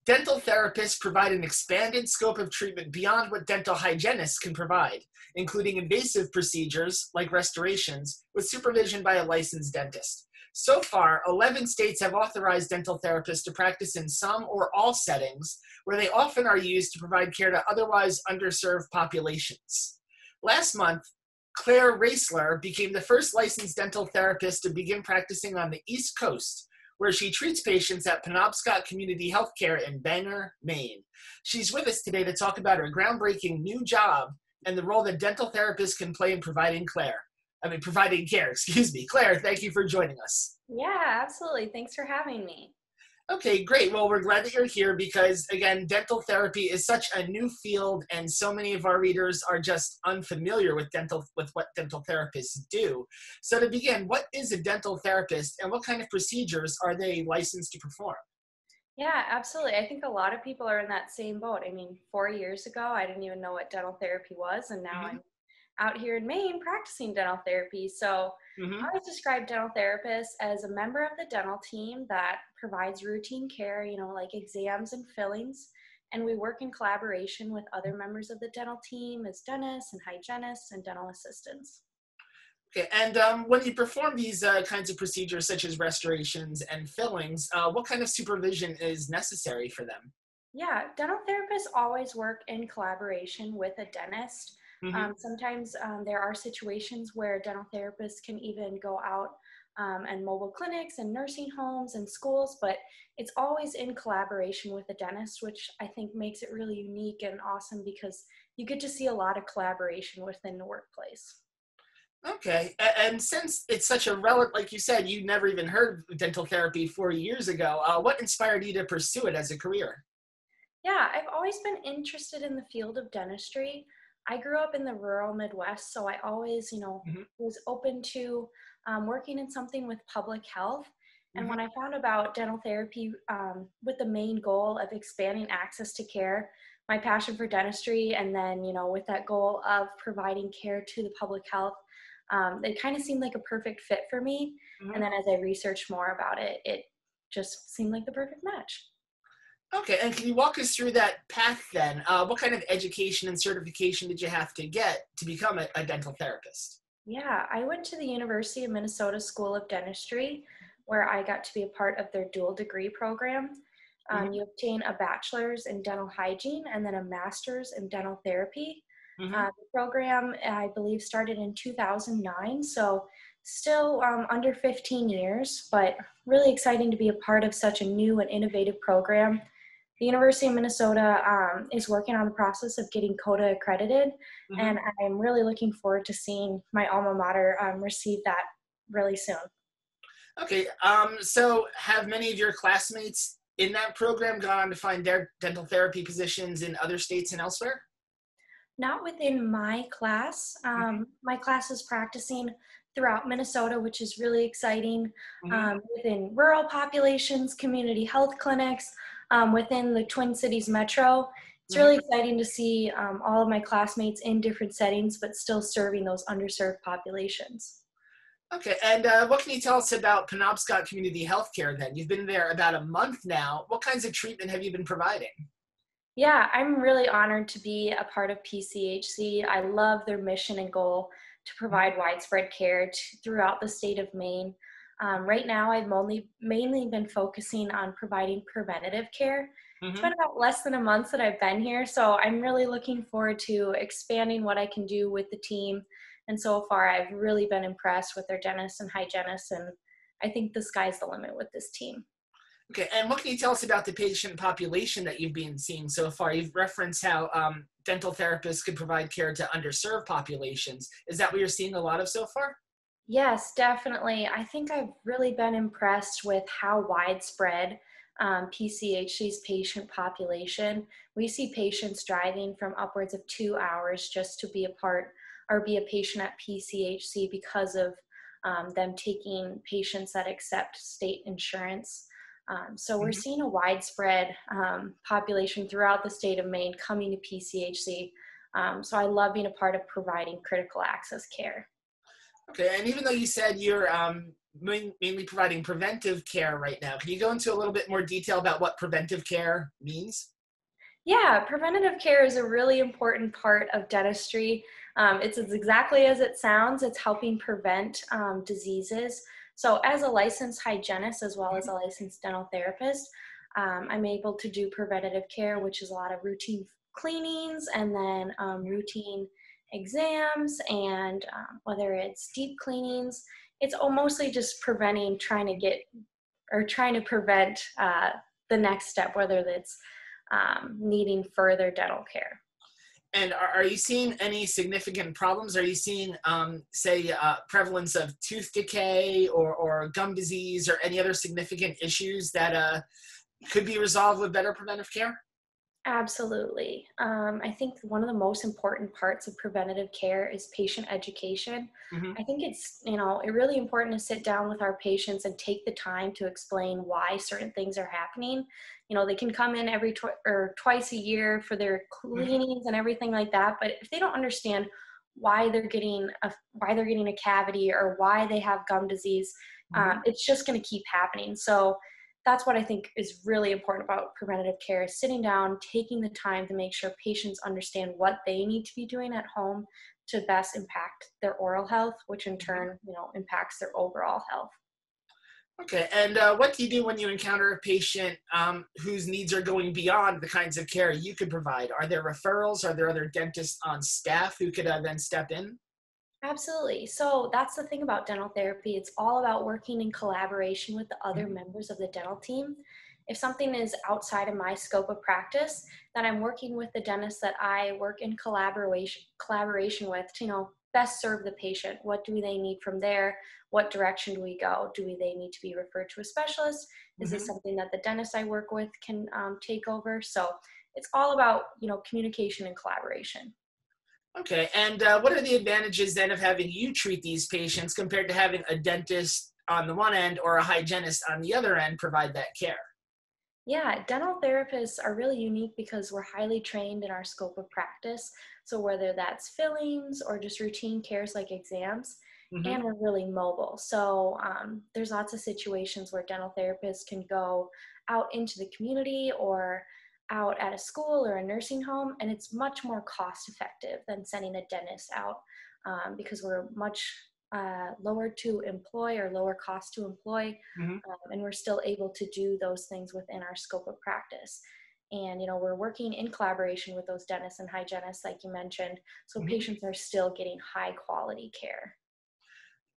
Dental therapists provide an expanded scope of treatment beyond what dental hygienists can provide, including invasive procedures like restorations with supervision by a licensed dentist. So far, 11 states have authorized dental therapists to practice in some or all settings where they often are used to provide care to otherwise underserved populations. Last month, Claire Raisler became the first licensed dental therapist to begin practicing on the East Coast, where she treats patients at Penobscot Community Healthcare in Bangor, Maine. She's with us today to talk about her groundbreaking new job and the role that dental therapists can play in providing care. Claire, thank you for joining us. Yeah, absolutely. Thanks for having me. Okay, great. Well, we're glad that you're here because, again, dental therapy is such a new field and so many of our readers are just unfamiliar with what dental therapists do. So to begin, what is a dental therapist and what kind of procedures are they licensed to perform? Yeah, absolutely. I think a lot of people are in that same boat. I mean, 4 years ago, I didn't even know what dental therapy was, and now I'm out here in Maine practicing dental therapy. So I would describe dental therapists as a member of the dental team that provides routine care, like exams and fillings. And we work in collaboration with other members of the dental team as dentists and hygienists and dental assistants. Okay, and when you perform these kinds of procedures such as restorations and fillings, what kind of supervision is necessary for them? Yeah, dental therapists always work in collaboration with a dentist. Sometimes there are situations where dental therapists can even go out and mobile clinics and nursing homes and schools, but it's always in collaboration with a dentist, which I think makes it really unique and awesome because you get to see a lot of collaboration within the workplace. Okay, and since it's such a relative, like you said, you never even heard of dental therapy 4 years ago, what inspired you to pursue it as a career? Yeah, I've always been interested in the field of dentistry. I grew up in the rural Midwest, so I always, was open to working in something with public health. And when I found about dental therapy with the main goal of expanding access to care, my passion for dentistry, and then, with that goal of providing care to the public health, it kind of seemed like a perfect fit for me. And then as I researched more about it, it just seemed like the perfect match. Okay, and can you walk us through that path then? What kind of education and certification did you have to get to become a dental therapist? Yeah, I went to the University of Minnesota School of Dentistry, where I got to be a part of their dual degree program. You obtain a bachelor's in dental hygiene and then a master's in dental therapy. The program, I believe, started in 2009, so still under 15 years, but really exciting to be a part of such a new and innovative program. The University of Minnesota is working on the process of getting CODA accredited, and I'm really looking forward to seeing my alma mater receive that really soon. Okay, so have many of your classmates in that program gone on to find their dental therapy positions in other states and elsewhere? Not within my class. My class is practicing throughout Minnesota, which is really exciting, within rural populations, community health clinics, within the Twin Cities metro. It's really exciting to see all of my classmates in different settings, but still serving those underserved populations. Okay, and what can you tell us about Penobscot Community Healthcare then? You've been there about a month now. What kinds of treatment have you been providing? Yeah, I'm really honored to be a part of PCHC. I love their mission and goal to provide widespread care throughout the state of Maine. Right now, I've mainly been focusing on providing preventative care. It's been about less than a month that I've been here, so I'm really looking forward to expanding what I can do with the team. And so far, I've really been impressed with their dentists and hygienists, and I think the sky's the limit with this team. Okay, and what can you tell us about the patient population that you've been seeing so far? You've referenced how dental therapists could provide care to underserved populations. Is that what you're seeing a lot of so far? Yes, definitely. I think I've really been impressed with how widespread PCHC's patient population. We see patients driving from upwards of 2 hours just to be a part or be a patient at PCHC because of them taking patients that accept state insurance. So we're seeing a widespread population throughout the state of Maine coming to PCHC. So I love being a part of providing critical access care. Okay, and even though you said you're mainly providing preventive care right now, can you go into a little bit more detail about what preventive care means? Yeah, preventative care is a really important part of dentistry. It's exactly as it sounds. It's helping prevent diseases. So as a licensed hygienist as well as a licensed dental therapist, I'm able to do preventative care, which is a lot of routine cleanings and then routine exams and whether it's deep cleanings, it's mostly just preventing, trying to prevent the next step, whether it's needing further dental care. And are you seeing any significant problems? Are you seeing, say, prevalence of tooth decay or gum disease or any other significant issues that could be resolved with better preventive care? Absolutely. I think one of the most important parts of preventative care is patient education. Hmm. I think it's, really important to sit down with our patients and take the time to explain why certain things are happening. They can come in every twice a year for their Hmm. cleanings and everything like that, but if they don't understand why they're getting a cavity or why they have gum disease, Hmm. it's just going to keep happening. So that's what I think is really important about preventative care is sitting down, taking the time to make sure patients understand what they need to be doing at home to best impact their oral health, which in Hmm. turn, impacts their overall health. Okay, and what do you do when you encounter a patient whose needs are going beyond the kinds of care you could provide? Are there referrals? Are there other dentists on staff who could then step in? Absolutely. So that's the thing about dental therapy. It's all about working in collaboration with the other Mhm. members of the dental team. If something is outside of my scope of practice, then I'm working with the dentist that I work in collaboration with to, best serve the patient. What do they need from there? What direction do we go? They need to be referred to a specialist? Is this Mhm. something that the dentist I work with can take over? So it's all about, communication and collaboration. Okay, and what are the advantages then of having you treat these patients compared to having a dentist on the one end or a hygienist on the other end provide that care? Yeah, dental therapists are really unique because we're highly trained in our scope of practice. So, whether that's fillings or just routine cares like exams, Hmm. and we're really mobile. So, there's lots of situations where dental therapists can go out into the community or out at a school or a nursing home, and it's much more cost effective than sending a dentist out because we're much lower to employ or lower cost to employ, Hmm. and we're still able to do those things within our scope of practice. And we're working in collaboration with those dentists and hygienists, like you mentioned, so Hmm. patients are still getting high quality care.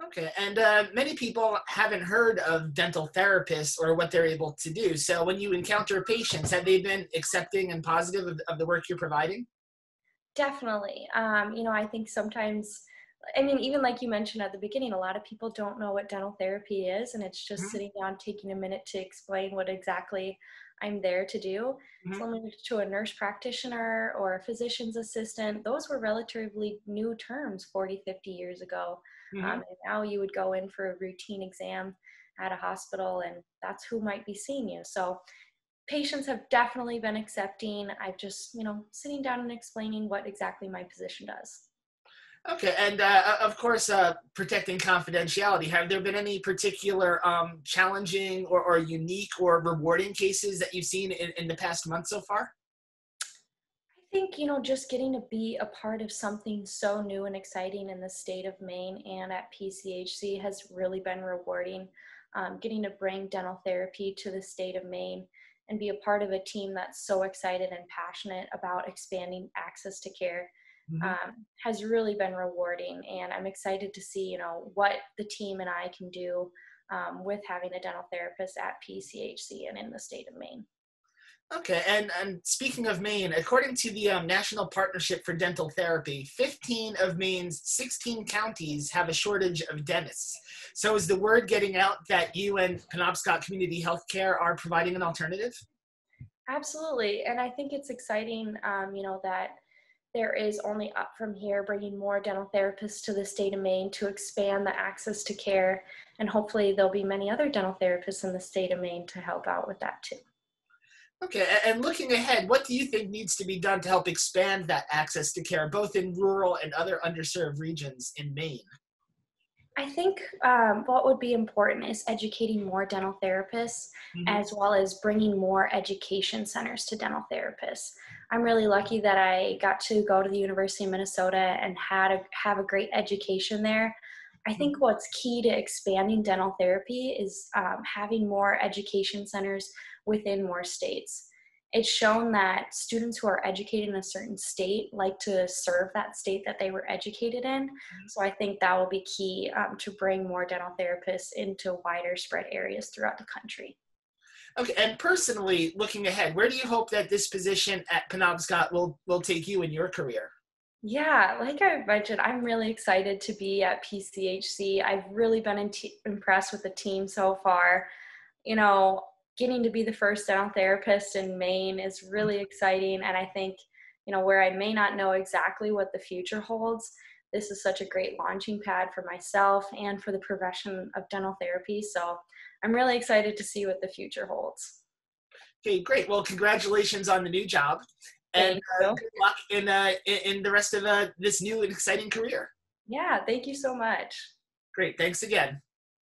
Okay, and many people haven't heard of dental therapists or what they're able to do. So when you encounter patients, have they been accepting and positive of the work you're providing? Definitely. I think sometimes, even like you mentioned at the beginning, a lot of people don't know what dental therapy is, and it's just Hmm. sitting down, taking a minute to explain what exactly I'm there to do. Hmm. Similar to a nurse practitioner or a physician's assistant, those were relatively new terms 40, 50 years ago. Hmm. And now you would go in for a routine exam at a hospital, and that's who might be seeing you. So patients have definitely been accepting. I've just, sitting down and explaining what exactly my position does. Okay, and of course, protecting confidentiality. Have there been any particular challenging or unique or rewarding cases that you've seen in the past month so far? I think, just getting to be a part of something so new and exciting in the state of Maine and at PCHC has really been rewarding. Getting to bring dental therapy to the state of Maine and be a part of a team that's so excited and passionate about expanding access to care Hmm. has really been rewarding. And I'm excited to see, what the team and I can do with having a dental therapist at PCHC and in the state of Maine. Okay, and speaking of Maine, according to the National Partnership for Dental Therapy, 15 of Maine's 16 counties have a shortage of dentists. So is the word getting out that you and Penobscot Community Healthcare are providing an alternative? Absolutely. And I think it's exciting, that there is only up from here bringing more dental therapists to the state of Maine to expand the access to care. And hopefully there'll be many other dental therapists in the state of Maine to help out with that too. Okay, and looking ahead, what do you think needs to be done to help expand that access to care, both in rural and other underserved regions in Maine? I think what would be important is educating more dental therapists, Mhm. as well as bringing more education centers to dental therapists. I'm really lucky that I got to go to the University of Minnesota and have a great education there. I think what's key to expanding dental therapy is having more education centers within more states. It's shown that students who are educated in a certain state like to serve that state that they were educated in. So I think that will be key to bring more dental therapists into wider spread areas throughout the country. Okay, and personally, looking ahead, where do you hope that this position at Penobscot will take you in your career? Yeah, like I mentioned, I'm really excited to be at PCHC. I've really been impressed with the team so far. You know, getting to be the first dental therapist in Maine is really exciting. And I think, where I may not know exactly what the future holds, this is such a great launching pad for myself and for the profession of dental therapy. So I'm really excited to see what the future holds. Okay, great. Well, congratulations on the new job, and Thank you. good luck in the rest of this new and exciting career. Yeah, thank you so much. Great. Thanks again.